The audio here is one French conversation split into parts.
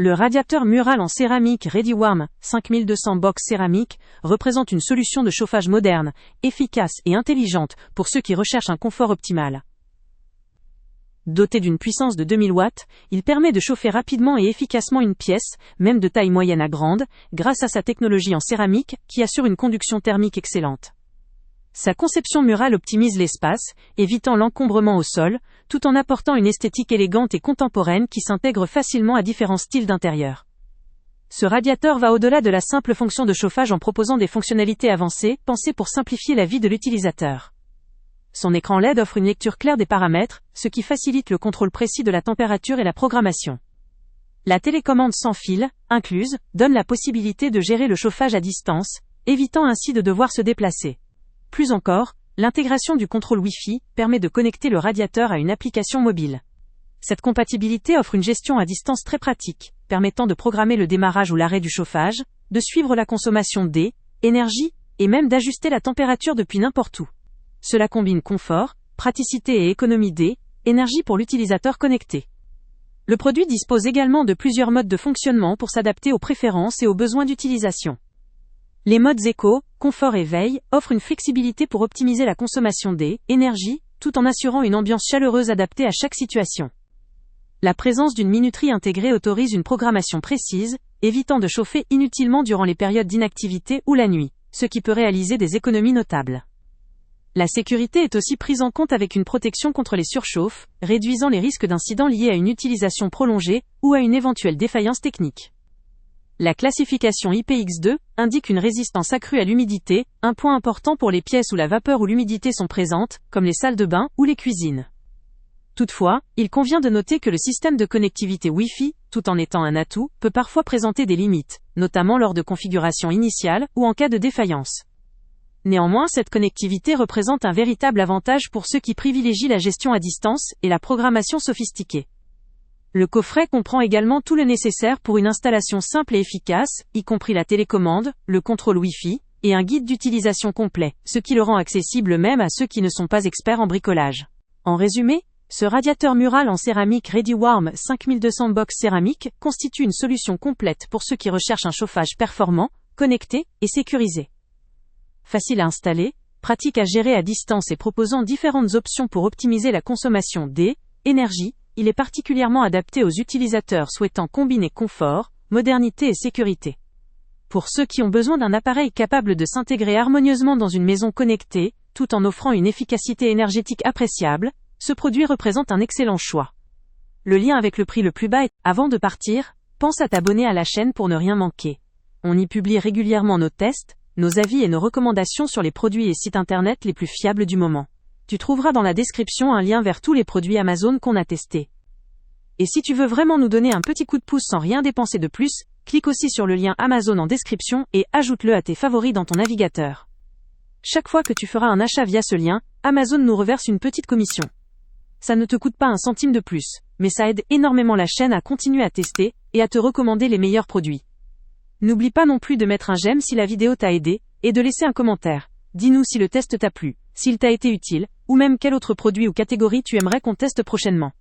Le radiateur mural en céramique ReadyWarm 5200 box céramique représente une solution de chauffage moderne, efficace et intelligente pour ceux qui recherchent un confort optimal. Doté d'une puissance de 2000 watts, il permet de chauffer rapidement et efficacement une pièce, même de taille moyenne à grande, grâce à sa technologie en céramique qui assure une conduction thermique excellente. Sa conception murale optimise l'espace, évitant l'encombrement au sol, tout en apportant une esthétique élégante et contemporaine qui s'intègre facilement à différents styles d'intérieur. Ce radiateur va au-delà de la simple fonction de chauffage en proposant des fonctionnalités avancées, pensées pour simplifier la vie de l'utilisateur. Son écran LED offre une lecture claire des paramètres, ce qui facilite le contrôle précis de la température et la programmation. La télécommande sans fil, incluse, donne la possibilité de gérer le chauffage à distance, évitant ainsi de devoir se déplacer. Plus encore, l'intégration du contrôle Wi-Fi permet de connecter le radiateur à une application mobile. Cette compatibilité offre une gestion à distance très pratique, permettant de programmer le démarrage ou l'arrêt du chauffage, de suivre la consommation d'énergie, et même d'ajuster la température depuis n'importe où. Cela combine confort, praticité et économie d'énergie pour l'utilisateur connecté. Le produit dispose également de plusieurs modes de fonctionnement pour s'adapter aux préférences et aux besoins d'utilisation. Les modes éco, confort et veille offrent une flexibilité pour optimiser la consommation d'énergie, tout en assurant une ambiance chaleureuse adaptée à chaque situation. La présence d'une minuterie intégrée autorise une programmation précise, évitant de chauffer inutilement durant les périodes d'inactivité ou la nuit, ce qui peut réaliser des économies notables. La sécurité est aussi prise en compte avec une protection contre les surchauffes, réduisant les risques d'incidents liés à une utilisation prolongée ou à une éventuelle défaillance technique. La classification IPX2 indique une résistance accrue à l'humidité, un point important pour les pièces où la vapeur ou l'humidité sont présentes, comme les salles de bain ou les cuisines. Toutefois, il convient de noter que le système de connectivité Wi-Fi, tout en étant un atout, peut parfois présenter des limites, notamment lors de configurations initiales ou en cas de défaillance. Néanmoins, cette connectivité représente un véritable avantage pour ceux qui privilégient la gestion à distance et la programmation sophistiquée. Le coffret comprend également tout le nécessaire pour une installation simple et efficace, y compris la télécommande, le contrôle Wi-Fi, et un guide d'utilisation complet, ce qui le rend accessible même à ceux qui ne sont pas experts en bricolage. En résumé, ce radiateur mural en céramique ReadyWarm 5200 box céramique constitue une solution complète pour ceux qui recherchent un chauffage performant, connecté et sécurisé. Facile à installer, pratique à gérer à distance et proposant différentes options pour optimiser la consommation d'énergie, il est particulièrement adapté aux utilisateurs souhaitant combiner confort, modernité et sécurité. Pour ceux qui ont besoin d'un appareil capable de s'intégrer harmonieusement dans une maison connectée, tout en offrant une efficacité énergétique appréciable, ce produit représente un excellent choix. Le lien avec le prix le plus bas est, avant de partir, pense à t'abonner à la chaîne pour ne rien manquer. On y publie régulièrement nos tests, nos avis et nos recommandations sur les produits et sites internet les plus fiables du moment. Tu trouveras dans la description un lien vers tous les produits Amazon qu'on a testés. Et si tu veux vraiment nous donner un petit coup de pouce sans rien dépenser de plus, clique aussi sur le lien Amazon en description et ajoute-le à tes favoris dans ton navigateur. Chaque fois que tu feras un achat via ce lien, Amazon nous reverse une petite commission. Ça ne te coûte pas un centime de plus, mais ça aide énormément la chaîne à continuer à tester et à te recommander les meilleurs produits. N'oublie pas non plus de mettre un j'aime si la vidéo t'a aidé, et de laisser un commentaire. Dis-nous si le test t'a plu, s'il t'a été utile, ou même quel autre produit ou catégorie tu aimerais qu'on teste prochainement.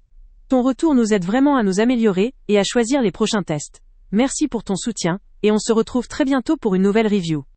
Ton retour nous aide vraiment à nous améliorer et à choisir les prochains tests. Merci pour ton soutien, et on se retrouve très bientôt pour une nouvelle review.